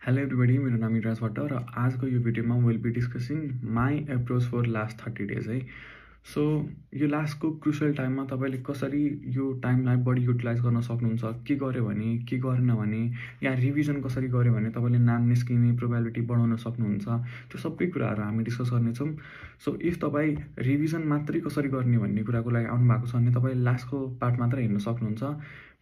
Hello everybody, मेरो नाम युवराज भट्ट र आजको यो भिडियोमा will be discussing my approach for last 30 days है। सो यो लास्टको क्रुसियल टाइममा तपाईँले कसरी यो टाइमलाई बढी युटिलाइज गर्न सक्नुहुन्छ, के गर्यो भने के गरेन भने, या रिभिजन कसरी गर्यो भने तपाईँले नाम निस्किने प्रोबेबिलिटी बढाउन सक्नुहुन्छ, त्यो सबै कुराहरू हामी डिस्कस गर्नेछौँ। सो इफ तपाईँ रिभिजन मात्रै कसरी गर्ने भन्ने कुराको लागि आउनुभएको छ भने तपाईँले लास्टको पार्ट मात्र हेर्न सक्नुहुन्छ,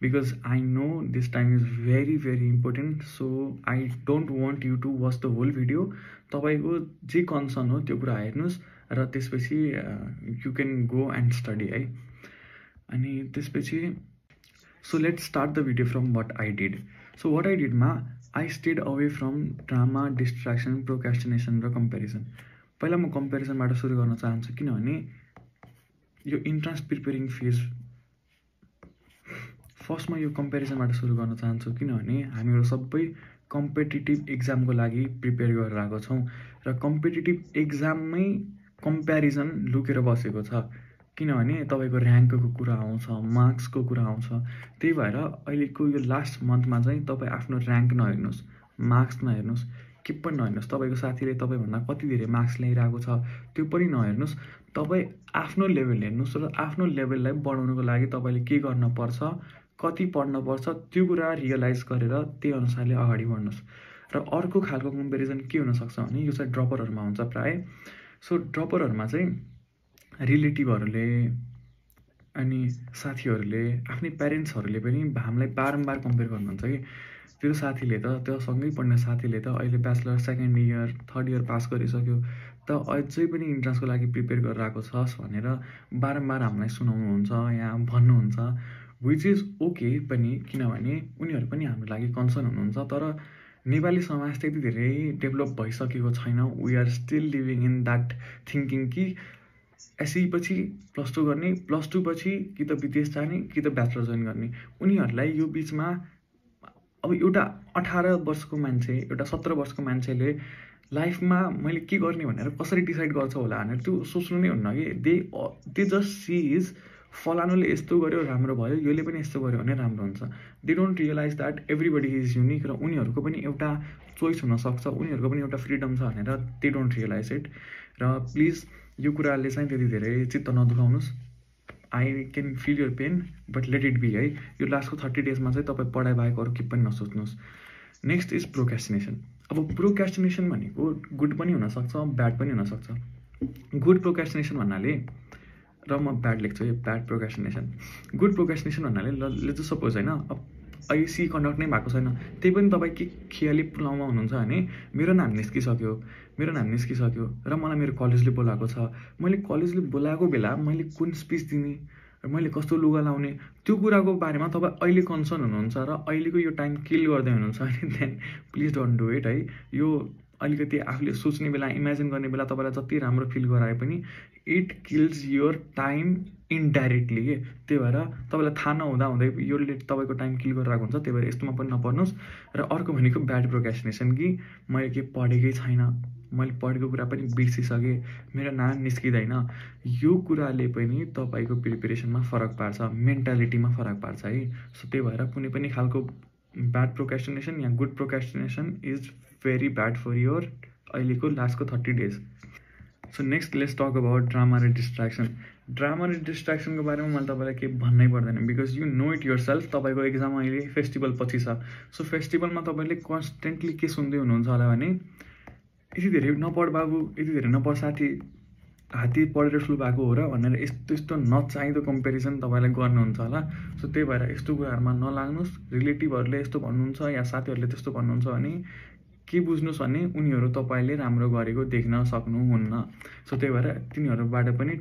because I know this time is very important, so I don't want you to watch the whole video. तपाईको जे कन्सर्न हो त्यो कुरा हेर्नुस् र त्यसपछि you can go and study है। अनि त्यसपछि so let's start the video from what I did. So what I did मा I stayed away from drama, distraction, procrastination र comparison. पहिला म कम्पेरिजनबाट सुरु गर्न चाहन्छु, किनभने यो इन्ट्रान्स प्रिपेयरिङ फेज फर्स्टमा यो कम्पेरिजनबाट सुरु गर्न चाहन्छु, किनभने हामीहरू सबै कम्पिटिटिभ एक्जामको लागि प्रिपेयर गरेर आएको छौँ र कम्पिटिटिभ एक्जाममै कम्पेरिजन लुकेर बसेको छ, किनभने तपाईँको ऱ्याङ्कको कुरा आउँछ, मार्क्सको कुरा आउँछ। त्यही भएर अहिलेको यो लास्ट मन्थमा चाहिँ तपाईँ आफ्नो ऱ्याङ्क नहेर्नुहोस्, मार्क्स नहेर्नुहोस्, के पनि नहेर्नुहोस्, तपाईँको साथीले तपाईँभन्दा कति धेरै मार्क्स ल्याइरहेको छ त्यो पनि नहेर्नुहोस्। तपाईँ आफ्नो लेभल हेर्नुहोस् र आफ्नो लेभललाई बढाउनुको लागि तपाईँले के गर्न पर्छ, कति पढ्न पर्छ त्यो कुरा रियलाइज गरेर त्यही अनुसारले अगाडि बढ्नुहोस्। र अर्को खालको कम्पेरिजन के हुनसक्छ भने यो चाहिँ ड्रपरहरूमा हुन्छ प्रायः। सो ड्रपरहरूमा चाहिँ रिलेटिभहरूले अनि साथीहरूले, आफ्नै प्यारेन्ट्सहरूले पनि हामीलाई बारम्बार कम्पेयर गर्नुहुन्छ कि त्यो साथीले त, त्यो सँगै पढ्ने साथीले त अहिले bachelor second year third year pass गरिसक्यो, त अझै पनि इन्ट्रान्सको लागि प्रिपेयर गरेर आएको छस् भनेर बारम्बार हामीलाई सुनाउनुहुन्छ या भन्नुहुन्छ, विच इज ओके पनि, किनभने उनीहरू पनि हाम्रो लागि कन्सर्न हुनुहुन्छ। तर नेपाली समाज त्यति धेरै डेभलप भइसकेको छैन। We are still living in that thinking कि एसई पछि +2 गर्ने, +2 पछि कि त विदेश जाने कि त ब्याचलर जोइन गर्ने। उनीहरूलाई यो बिचमा अब एउटा 18 वर्षको मान्छे, एउटा 17 वर्षको मान्छेले लाइफमा मैले के गर्ने भनेर कसरी डिसाइड गर्छ होला भनेर त्यो सोच्नु नै हुन्न कि दे जस्ट सी इज फलानुले यस्तो गर्यो राम्रो भयो, योले पनि यस्तो गर्यो भने राम्रो हुन्छ। They don't realise that everybody is unique र उनीहरूको पनि एउटा चोइस हुनसक्छ, उनीहरूको पनि एउटा फ्रिडम छ भनेर दे डोन्ट रियलाइज इट। र प्लिज यो कुराले चाहिँ त्यति धेरै चित्त नदुखाउनुहोस्। I can feel your pain but let it be है। यो लास्टको 30 डेजमा चाहिँ तपाईँ पढाइ बाहेक अरू के पनि नसोच्नुहोस्। Next is प्रोक्रास्टिनेसन। अब प्रोक्रास्टिनेसन भनेको गुड पनि हुनसक्छ, ब्याड पनि हुनसक्छ। गुड प्रोक्रास्टिनेसन भन्नाले, र म ब्याड लेख्छु है, ब्याड प्रोक्रास्टिनेसन। गुड प्रोक्रास्टिनेसन भन्नाले लेट्स सपोज होइन, अब अहिले सी कन्डक्ट नै भएको छैन, त्यही पनि तपाईँ के खियाली पुलाउमा हुनुहुन्छ भने मेरो नाम निस्किसक्यो र मलाई मेरो कलेजले बोलाएको छ, मैले कलेजले बोलाएको बेला मैले कुन स्पिच दिने र मैले कस्तो लुगा लाउने त्यो कुराको बारेमा तपाईँ अहिले कन्सर्न हुनुहुन्छ र अहिलेको यो टाइम किल गर्दै हुनुहुन्छ भने then please don't do it है। यो अलिकति आफूले सोच्ने बेला, इमेजिन गर्ने बेला तपाईँलाई जति राम्रो फिल गराए पनि it kills your time indirectly के। त्यही भएर तपाईँलाई थाहा नहुँदै योले तपाईँको टाइम किल गरिरहेको हुन्छ। त्यही भएर यस्तोमा पनि नपर्नुहोस्। र अर्को भनेको ब्याड प्रोक्रास्टिनेसन कि मैले के पढेकै छैन, मैले पढेको कुरा पनि बिर्सिसकेँ, मेरो नाम निस्किँदैन। यो कुराले पनि तपाईँको प्रिपेरेसनमा फरक पार्छ, मेन्टालिटीमा फरक पार्छ है। सो त्यही भएर कुनै पनि खालको ब्याड प्रोक्रास्टिनेसन या good procrastination is very bad for your अहिलेको लास्टको 30 days. So next let's talk about drama र डिस्ट्र्याक्सन। ड्रामा र डिस्ट्र्याक्सनको बारेमा मैले तपाईँलाई केही भन्नै पर्दैन, because you know it yourself. तपाईँको एक्जाम अहिले फेस्टिभल पछि छ। सो फेस्टिभलमा तपाईँले कन्सटेन्टली के सुन्दै हुनुहुन्छ होला भने, यति धेरै नपढ बाबु, यति धेरै नपढ साथी, हात्ती पढेर ठुलो भएको हो र भनेर यस्तो नचाहिँदो कम्पेरिजन तपाईँलाई गर्नुहुन्छ होला। सो त्यही भएर यस्तो कुराहरूमा नलाग्नुहोस्। रिलेटिभहरूले यस्तो भन्नुहुन्छ या साथीहरूले त्यस्तो भन्नुहुन्छ भने के बुझ्नुहोस् भने उनीहरू तपाईँले राम्रो गरेको देख्न सक्नुहुन्न। सो त्यही भएर तिनीहरूबाट पनि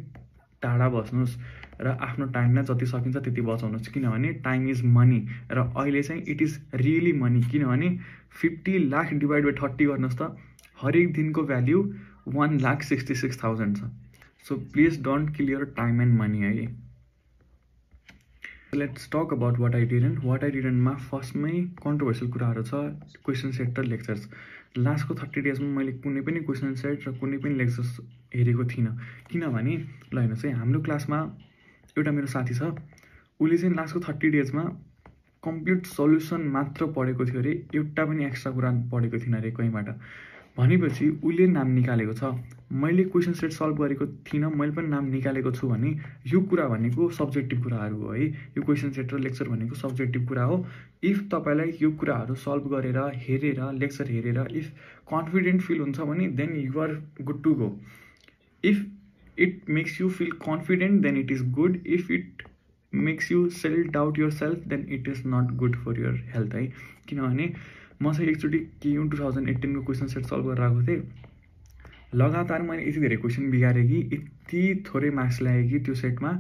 टाढा बस्नुहोस् र आफ्नो टाइमलाई जति सकिन्छ त्यति बचाउनुहोस्, किनभने टाइम इज मनी र अहिले चाहिँ इट इज रियली मनी। किनभने 50 लाख डिभाइड बाई 30 गर्नुहोस् त, हरेक दिनको भ्याल्यु 1,66,000 छ। So please don't kill your time and money है। Let's talk about what I डिडन्टमा फर्स्टमै कन्ट्रोभर्सियल कुराहरू छ, क्वेसन सेट र लेक्चर्स। लास्टको 30 डेजमा मैले कुनै पनि क्वेसन सेट र कुनै पनि लेक्चर्स हेरेको थिइनँ, किनभने ल हेर्नुहोस् है, हाम्रो क्लासमा एउटा मेरो साथी छ, उसले चाहिँ लास्टको 30 डेजमा कम्प्लिट सल्युसन मात्र पढेको थियो अरे, एउटा पनि एक्स्ट्रा कुरा पढेको थिएन अरे कहीँबाट। भनेपछि उसले नाम निकालेको छ। मैले क्वेसन सेट सल्भ गरेको थिइनँ, मैले पनि नाम निकालेको छु भने यो कुरा भनेको सब्जेक्टिभ कुराहरू हो है। यो क्वेसन सेट र लेक्चर भनेको सब्जेक्टिभ कुरा हो। इफ तपाईँलाई यो कुराहरू सल्भ गरेर हेरेर लेक्चर हेरेर इफ कन्फिडेन्ट फिल हुन्छ भने then you are good to go. If it makes you feel confident then it is good. If it makes you self doubt your self then it is not good for your health है। किनभने म चाहिँ एकचोटि KU 2018 को question set solve गरेर आएको थिएँ। लगातार मैले यति धेरै क्वेसन बिगारेँ कि यति थोरै मार्क्स ल्याएँ कि त्यो सेटमा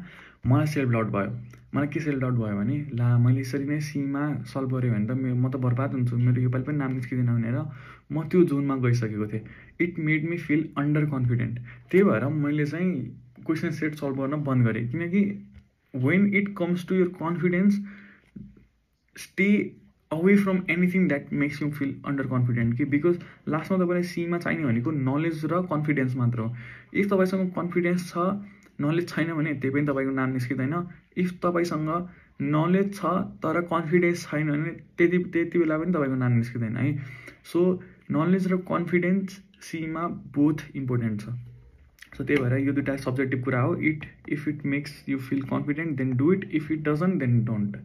मलाई सेल्फ डाउट भयो। मलाई के सेल्फ डाउट भयो भने ला मैले यसरी नै सीमा सल्भ गरेँ भने त म त बर्बाद हुन्छु, मेरो योपालि पनि नाम निस्किँदैन भनेर म त्यो जोनमा गइसकेको थिएँ। It made me feel under confident. त्यही भएर मैले चाहिँ क्वेसन सेट सल्भ गर्न बन्द गरेँ। किनकि when it comes to your confidence stay away from anything that makes you feel under confident कि बिकज लास्टमा तपाईँलाई सीमा चाहिने भनेको नलेज र कन्फिडेन्स मात्र हो। इफ तपाईँसँग कन्फिडेन्स छ नलेज छैन भने त्यही पनि तपाईँको नाम निस्किँदैन। इफ तपाईँसँग नलेज छ तर कन्फिडेन्स छैन भने त्यति बेला पनि तपाईँको नाम निस्किँदैन है। सो नलेज र कन्फिडेन्स सीमा बोथ इम्पोर्टेन्ट छ। सो त्यही भएर यो दुइटा सब्जेक्टिभ कुरा हो। If it makes you feel confident then do it, if it doesn't then don't.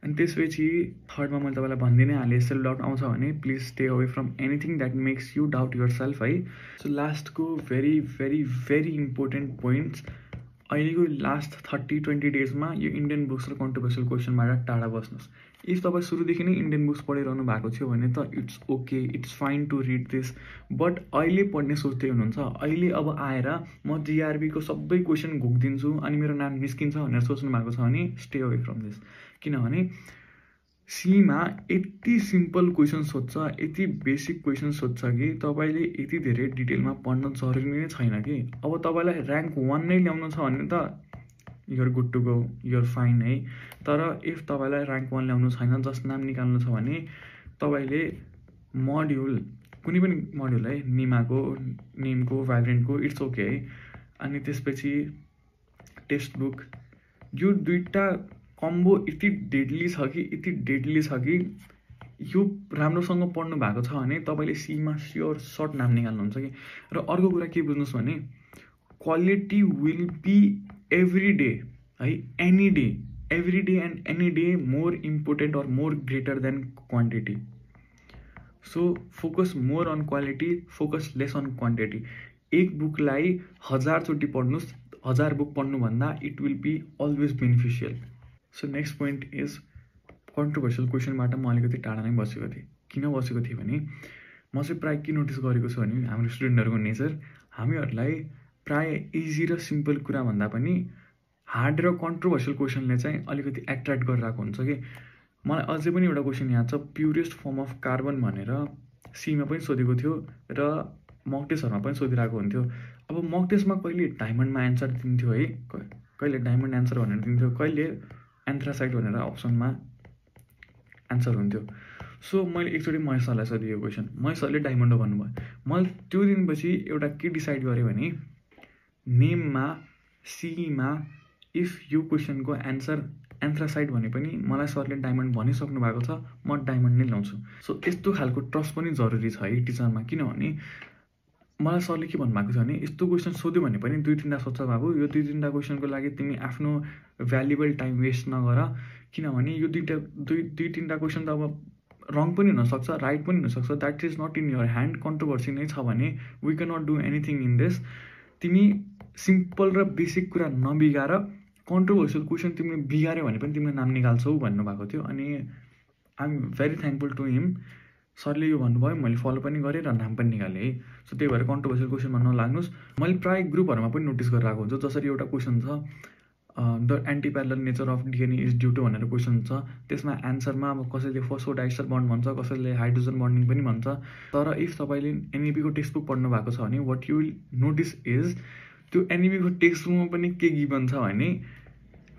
अनि त्यसपछि थर्डमा मैले तपाईँलाई भनिदिइ नै हालेँ, सेल्फ डाउट आउँछ भने please stay away from anything that makes you doubt your self है। सो लास्टको very very very important points, अहिलेको लास्ट 30-20 डेजमा यो इन्डियन बुक्स र कन्ट्रोभर्सियल क्वेसनबाट टाढा बस्नुहोस्। इफ तपाईँ सुरुदेखि नै इन्डियन बुक्स पढिरहनु भएको थियो भने त it's okay, it's fine to read this. But अहिले पढ्ने सोच्दै हुनुहुन्छ, अहिले अब आएर म जिआरबीको सबै क्वेसन घोकिदिन्छु अनि मेरो नाम निस्किन्छ भनेर सोच्नु भएको छ भने स्टे अवे फ्रम दिस। किनभने सीमा यति सिम्पल क्वेसन सोध्छ, यति बेसिक क्वेसन सोध्छ कि तपाईँले यति धेरै डिटेलमा पढ्न जरुरी नै छैन कि। अब तपाईँलाई ऱ्याङ्क 1 नै ल्याउनु छ भने त you're good to go, you're fine है। तर इफ तपाईँलाई ऱ्याङ्क 1 ल्याउनु छैन, जस्ट नाम निकाल्नु छ भने तपाईँले मोड्युल कुनै पनि मोड्युल है, निमको भाइब्रेन्टको इट्स ओके है। अनि त्यसपछि टेक्स्ट बुक, यो दुईटा कम्बो यति डेडली छ कि यो राम्रोसँग पढ्नु भएको छ भने तपाईँले सीमा स्योर सर्ट नाम निकाल्नुहुन्छ कि। र अर्को कुरा के बुझ्नुहोस् भने quality will be every day है, any day, every day and any day more important or more greater than quantity. So focus more on quality, focus less on quantity. एक बुकलाई 1000 चोटि पढ्नुहोस्, 1000 बुक पढ्नुभन्दा it will be always beneficial. So next point is controversial क्वेसनबाट म अलिकति टाढा नै बसेको थिएँ। किन बसेको थिएँ भने म चाहिँ प्रायः के नोटिस गरेको छु भने हाम्रो स्टुडेन्टहरूको नेचर, हामीहरूलाई प्रायः इजी र सिम्पल कुरा भन्दा पनि हार्ड र कन्ट्रोभर्सियल क्वेसनले चाहिँ अलिकति एट्र्याक्ट गरिरहेको हुन्छ कि। मलाई अझै पनि एउटा क्वेसन याद छ, प्युरेस्ट फर्म अफ कार्बन भनेर सीमा पनि सोधेको थियो र मक टेस्टहरूमा पनि सोधिरहेको हुन्थ्यो। अब मक टेस्टमा कहिले डायमन्डमा एन्सर दिन्थ्यो है, कहिले डायमन्ड एन्सर भनेर दिन्थ्यो, कहिले एन्थ्रासाइड भनेर अप्सनमा एन्सर हुन्थ्यो। सो मैले एकचोटि महेश सरलाई सोधेँ क्वेसन, महेश सरले डायमन्ड हो भन्नुभयो। मैले त्यो दिनपछि एउटा के डिसाइड गरेँ भने नेममा सीमा इफ यो क्वेसनको एन्सर एन्थ्रासाइड भने पनि मलाई सरले डायमन्ड भनिसक्नु भएको छ, म डायमन्ड नै ल्याउँछु। सो यस्तो खालको ट्रस्ट पनि जरुरी छ है टिचरमा। किनभने मलाई सरले के भन्नुभएको छ भने यस्तो क्वेसन सोध्यो भने पनि 2-3 सोध्छ बाबु, यो 2-3 क्वेसनको लागि तिमी आफ्नो भ्यालुएबल टाइम वेस्ट नगर। किनभने यो 2-3 क्वेसन त अब रङ पनि हुनसक्छ, राइट पनि हुनसक्छ, that is not in your hand. Controversy नै छ भने we can not do anything in this. तिमी सिम्पल र बेसिक कुरा नबिगार, कन्ट्रोभर्सियल क्वेसन तिमीले बिगाऱ्यो भने पनि तिमीले नाम निकाल्छौ भन्नुभएको थियो। अनि I am very thankful to him. सरले यो भन्नुभयो, मैले फलो पनि गरेँ र नाम पनि निकालेँ है। सो त्यही भएर कन्ट्रोभर्सियल क्वेसनमा नलाग्नुहोस्। मैले प्रायः ग्रुपहरूमा पनि नोटिस गरिरहेको हुन्छ, जसरी एउटा क्वेसन छ the anti parallel nature of DNA is due to भनेर क्वेसन छ। त्यसमा एन्सरमा अब कसैले फस्फोडाइस्टर बन्ड भन्छ, कसैले हाइड्रोजन बन्डिङ पनि भन्छ। तर इफ तपाईँले एनइपीको टेक्स्ट बुक पढ्नु भएको छ भने what you will notice is त्यो एनइपीको टेक्स्ट बुकमा पनि के गिभन छ भने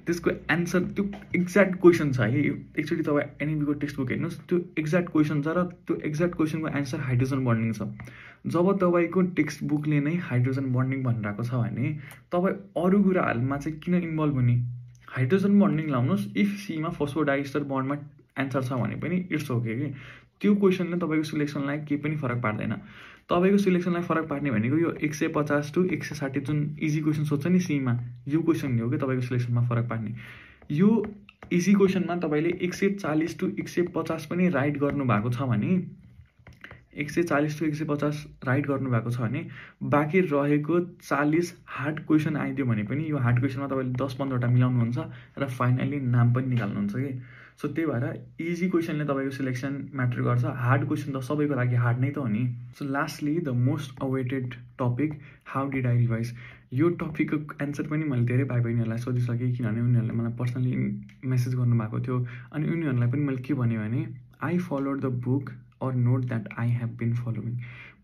त्यसको एन्सर त्यो एक्ज्याक्ट क्वेसन छ है। एकचोटि तपाईँ एनइपीको टेक्स्ट बुक हेर्नुहोस्, त्यो एक्ज्याक्ट क्वेसन छ र त्यो एक्ज्याक्ट क्वेसनको एन्सर हाइड्रोजन बन्डिङ छ। जब तपाईँको टेक्स्ट बुकले नै हाइड्रोजन बन्डिङ भनिरहेको छ भने तपाईँ अरू कुराहरूमा चाहिँ किन इन्भल्भ हुने? हाइड्रोजन बन्डिङ लाउनुहोस्। इफ सीमा फस्फोडाइस्टर बन्डमा एन्सर छ भने पनि इट्स ओके कि त्यो क्वेसनले तपाईँको सिलेक्सनलाई केही पनि फरक पार्दैन। तपाईँको सिलेक्सनलाई फरक पार्ने भनेको यो 150 to 160 जुन इजी क्वेसन सोध्छ नि सीमा, यो क्वेसनले हो कि तपाईँको सिलेक्सनमा फरक पार्ने। यो इजी क्वेसनमा तपाईँले 140 to 150 पनि राइट गर्नुभएको छ भने 140 to 150 राइट गर्नुभएको छ भने बाँकी रहेको 40 हार्ड क्वेसन आइदियो भने पनि यो हार्ड क्वेसनमा तपाईँले 10-15वटा मिलाउनुहुन्छ र फाइनली नाम पनि निकाल्नुहुन्छ कि। सो त्यही भएर इजी क्वेसनले तपाईँको सिलेक्सन म्याटर गर्छ, हार्ड क्वेसन त सबैको लागि हार्ड नै त हो नि। So lastly the most awaited topic, how did I revise. यो टपिकको एन्सर पनि मैले धेरै भाइ बहिनीहरूलाई सोधिसकेँ, किनभने उनीहरूले मलाई पर्सनली मेसेज गर्नुभएको थियो। अनि उनीहरूलाई पनि मैले के भने I followed the book or note that I have been following।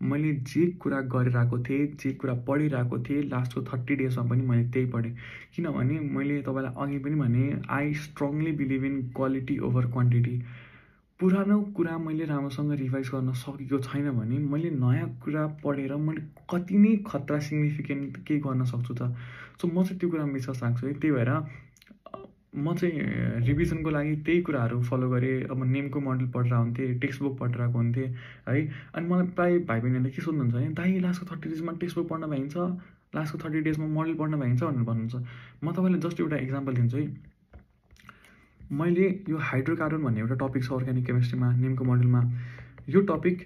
मैले जे कुरा गरिरहेको थिएँ, जे कुरा पढिरहेको थिएँ, लास्टको 30 डेजमा पनि मैले त्यही पढेँ। किनभने मैले तपाईँलाई अघि पनि भने I strongly believe in quality over quantity. पुरानो कुरा मैले राम्रोसँग रिभाइज गर्न सकेको छैन भने मैले नयाँ कुरा पढेर मैले कति नै खतरा सिग्निफिकेन्ट केही गर्न सक्छु त। सो म चाहिँ त्यो कुरामा विश्वास राख्छु है। त्यही भएर म चाहिँ रिभिजनको लागि त्यही कुराहरू फलो गरेँ। अब नेमको मोडल पढेर हुन्थेँ, टेक्स्ट बुक पढिरहेको हुन्थेँ है। अनि मलाई प्रायः भाइ बहिनीहरूले के सोध्नुहुन्छ भने दाइ लास्टको 30 डेजमा टेक्स्ट बुक पढ्न पाइन्छ, लास्टको 30 डेजमा मोडल पढ्न पाइन्छ भनेर भन्नुहुन्छ। म तपाईँलाई जस्ट एउटा इक्जाम्पल दिन्छु है। मैले यो हाइड्रोकार्बन भन्ने एउटा टपिक छ अर्ग्यानिक केमिस्ट्रीमा, नेमको मोडलमा। यो टपिक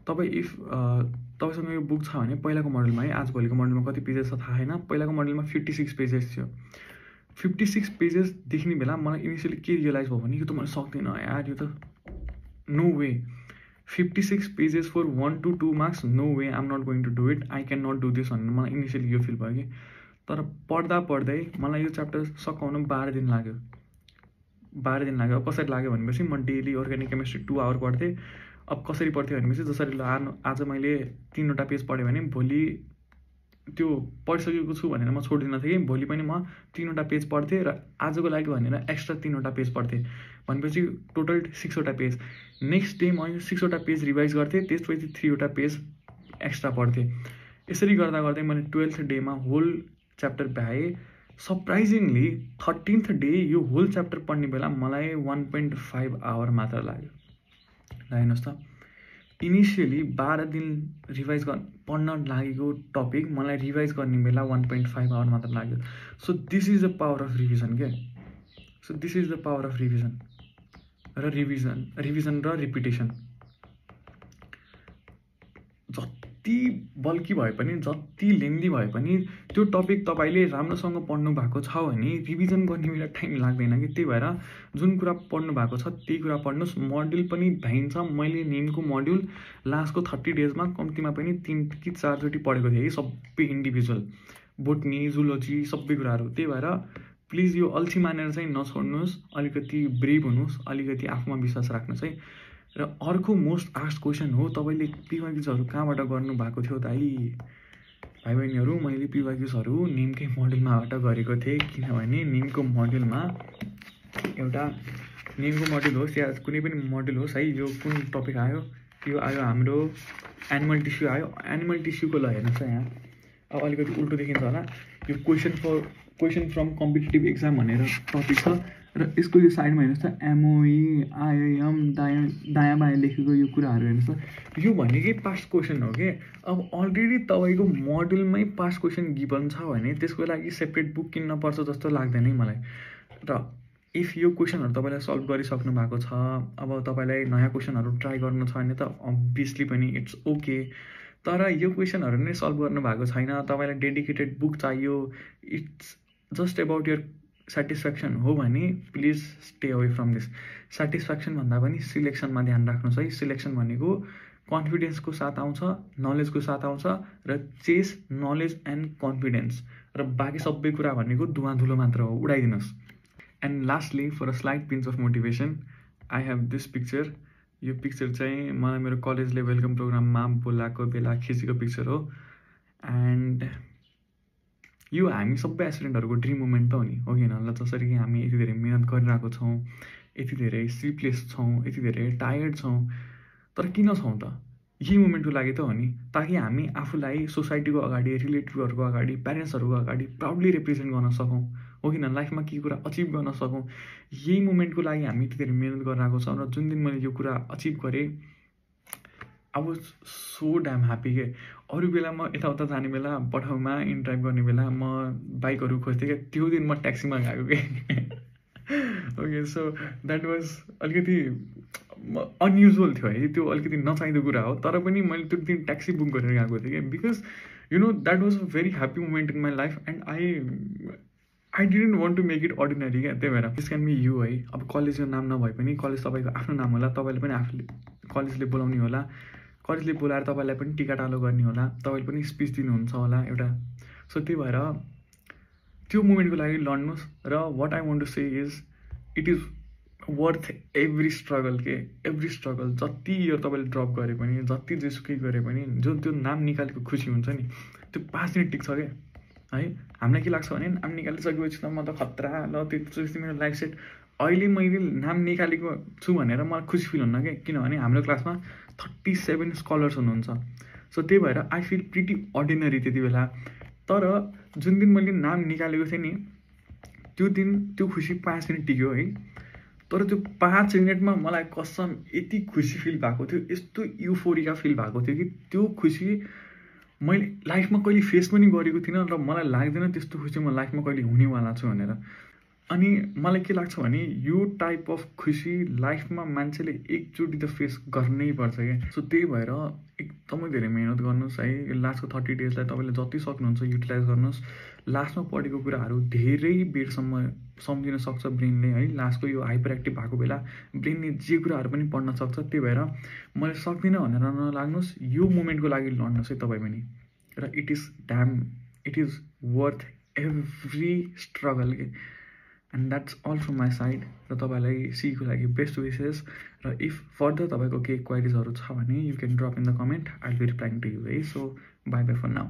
तपाईँ इफ तपाईँसँग यो बुक छ भने पहिलाको मोडलमा है, आज भोलिको मोडलमा कति पेजेस छ थाहा छैन, पहिलाको मोडलमा 56 पेजेस थियो। 56 पेजेस देख्ने बेला मलाई इनिसियली के रियलाइज भयो भने यो त मैले सक्दिनँ यार, यो त no way. 56 pages for 1 to 2 marks, no way, I am not going to do it, I can not do this भनेर मलाई इनिसियली यो फिल भयो कि। तर पढ्दा पढ्दै मलाई यो च्याप्टर सकाउन 12 दिन लाग्यो। 12 दिन लाग्यो। अब कसरी लाग्यो भनेपछि म डेली अर्ग्यानिक केमिस्ट्री 2 आवर पढ्थेँ। अब कसरी पढ्थेँ भनेपछि जसरी आज मैले 3वटा पेज पढेँ भने भोलि त्यो पढिसकेको छु भनेर म छोड्दिनँ थिएँ कि भोलि पनि म 3वटा पेज पढ्थेँ र आजको लागि भनेर एक्स्ट्रा 3वटा पेज पढ्थेँ। भनेपछि टोटल 6वटा पेज। नेक्स्ट डे म यो 6वटा पेज रिभाइज गर्थेँ, त्यसपछि 3वटा पेज एक्स्ट्रा पढ्थेँ। यसरी गर्दा गर्दै मैले 12th डेमा होल च्याप्टर भ्याएँ। सरप्राइजिङली 13th डे यो होल च्याप्टर पढ्ने बेला मलाई 1.5 आवर मात्र लाग्यो। हेर्नुहोस् त, इनिसियली 12 दिन रिभाइज पढ्न लागेको टपिक मलाई रिभाइज गर्ने बेला 1.5 आवर मात्र लाग्यो। So this is the power of revision क्या। So this is the power of revision र रिपिटेसन। जति बल्की भए पनि, जति लेन्दी भए पनि त्यो टपिक तपाईँले राम्रोसँग पढ्नु भएको छ भने रिभिजन गर्ने बेला टाइम लाग्दैन कि। त्यही भएर जुन कुरा पढ्नु भएको छ त्यही कुरा पढ्नुहोस्। मोड्युल पनि भ्याइन्छ। मैले नेमको मोड्युल लास्टको 30 डेजमा कम्तीमा पनि 3 कि 4 चोटि पढेको थिएँ कि, सबै इन्डिभिजुअल, बोटनी, जुलोजी, सबै कुराहरू। त्यही भएर प्लिज यो अल्छी मानेर चाहिँ नछोड्नुहोस्, अलिकति ब्रेभ हुनुहोस्, अलिकति आफूमा विश्वास राख्नुहोस् है। र अर्को मोस्ट आस्क्ड क्वेसन हो, तपाईँले पिवाइक्युजहरू कहाँबाट गर्नुभएको थियो दाइ? भाइ बहिनीहरू, मैले पिवाइक्युजहरू नेमकै मोड्युलमाबाट गरेको थिएँ। किनभने नेमको मोड्युलमा एउटा नेमको मोड्युल होस् या कुनै पनि मोड्युल होस् है, यो कुन टपिक आयो, यो आयो हाम्रो एनिमल टिस्यु आयो। एनिमल टिस्युको ल हेर्नुहोस् है, यहाँ अब अलिकति उल्टो देखिन्छ होला। यो क्वेसन फ्रम कम्पिटिटिभ एक्जाम भनेर टपिक छ र यसको यो साइडमा हेर्नुहोस् त एमओई, आइआइएम, दायाँ बायाँ लेखेको यो कुराहरू हेर्नुहोस् त, यो भनेकै पास्ट क्वेसन हो कि। अब अलरेडी तपाईँको मोड्युलमै पास्ट क्वेसन गिभन छ भने त्यसको लागि सेपरेट बुक किन्न पर्छ जस्तो लाग्दैन है मलाई। र इफ यो क्वेसनहरू तपाईँलाई सल्भ गरिसक्नु भएको छ, अब तपाईँलाई नयाँ क्वेसनहरू ट्राई गर्नु छ भने त अभियसली पनि इट्स ओके। तर यो क्वेसनहरू नै सल्भ गर्नुभएको छैन, तपाईँलाई डेडिकेटेड बुक चाहियो, it's just about your satisfaction हो भने please stay away from this. Satisfaction भन्दा पनि सिलेक्सनमा ध्यान राख्नुहोस् है। सिलेक्सन भनेको कन्फिडेन्सको साथ आउँछ, नलेजको साथ आउँछ र चेस नलेज एन्ड कन्फिडेन्स, र बाँकी सबै कुरा भनेको धुवा धुलो मात्र हो, उडाइदिनुहोस्। And lastly for a slight pinch of motivation I have this picture. यो पिक्चर चाहिँ मलाई मेरो कलेजले वेलकम प्रोग्राममा बोलाएको बेला खिचेको पिक्चर हो। एन्ड यो हामी सबै एस्पिरेन्टहरूको ड्रिम मोमेन्ट त हो नि, हो कि होइन? जसरी कि हामी यति धेरै मिहिनेत गरिरहेको छौँ, यति धेरै स्लिपलेस छौँ, यति धेरै टायर्ड छौँ, तर किन छौँ त? यही मोमेन्टको लागि त हो नि, ताकि हामी आफूलाई सोसाइटीको अगाडि, रिलेटिभहरूको अगाडि, प्यारेन्ट्सहरूको अगाडि प्राउडली रिप्रेजेन्ट गर्न सकौँ। हो किन लाइफमा केही कुरा अचिभ गर्न सकौँ। यही मोमेन्टको लागि हामी त्यति धेरै मिहिनेत गरेर आएको छौँ र जुन दिन मैले यो कुरा अचिभ गरेँ I was so damn happy के। अरू बेला म यताउता जाने बेला पठाउमा इन ड्राइभ गर्ने बेला म बाइकहरू खोज्थेँ क्या, त्यो दिन म ट्याक्सीमा गएको कि ओके सो द्याट वाज अलिकति अनयुजुअल थियो है, त्यो अलिकति नचाहिँदो कुरा हो, तर पनि मैले त्यो दिन ट्याक्सी बुक गरेर गएको थिएँ कि because you know that was a very happy moment in my life and I didn't want to make it ordinary क्या। त्यही भएर दिस क्यान बी यु है। अब कलेजको नाम नभए पनि कलेज तपाईँको आफ्नो नाम होला, तपाईँले पनि आफूले कलेजले बोलाउने होला, कलेजले बोलाएर तपाईँलाई पनि टिकाटालो गर्ने होला, तपाईँले पनि स्पिच दिनुहुन्छ होला एउटा। सो त्यही भएर त्यो मोमेन्टको लागि लड्नुहोस् र what I want to say is it is worth every struggle के, एभ्री स्ट्रगल। जति इयर तपाईँले ड्रप गरे पनि, जति जेसुकै गरे पनि, जुन त्यो नाम निकालेको खुसी हुन्छ नि त्यो 5 दिन टिक्छ क्या है। हामीलाई के लाग्छ भने नाम निकालिसकेपछि त म त खतरा ल त्यसपछि मेरो लाइफ सेट। अहिले मैले नाम निकालेको छु भनेर मलाई खुसी फिल हुन्न क्या, किनभने हाम्रो क्लासमा 37 स्कलर्स हुनुहुन्छ। सो त्यही भएर आई फिल प्रिटी अर्डिनरी त्यति बेला। तर जुन दिन मैले नाम निकालेको थिएँ नि त्यो दिन त्यो खुसी 5 मिनट टिक्यो है। तर त्यो 5 मिनटमा मलाई कसम यति खुसी फिल भएको थियो, यस्तो युफोरिया फिल भएको थियो कि त्यो खुसी मैले लाइफमा कहिले फेस पनि गरेको थिइनँ र मलाई लाग्दैन त्यस्तो खुसी म लाइफमा कहिले हुनेवाला छु भनेर। अनि मलाई के लाग्छ भने यो टाइप अफ खुसी लाइफमा मान्छेले एकचोटि त फेस गर्नै पर्छ क्या। सो त्यही भएर एकदमै धेरै मेहनत गर्नुहोस् है। लास्टको 30 डेजलाई तपाईँले जति सक्नुहुन्छ युटिलाइज गर्नुहोस्। लास्टमा पढेको कुराहरू धेरै बेरसम्म सम्झिन सक्छ ब्रेनले है। लास्टको यो हाइपर एक्टिभ भएको बेला ब्रेनले जे कुराहरू पनि पढ्न सक्छ। त्यही भएर मैले सक्दिनँ भनेर नलाग्नुहोस्, यो मोमेन्टको लागि लड्नुहोस् है तपाईँ पनि। र it is worth every struggle के। And that's all from my side. र तपाईँलाई सीको लागि बेस्ट विसेस। र इफ फर्दर तपाईँको केही क्वाइरिजहरू छ भने you can drop in the comment, I will be replying to you है। So bye bye for now.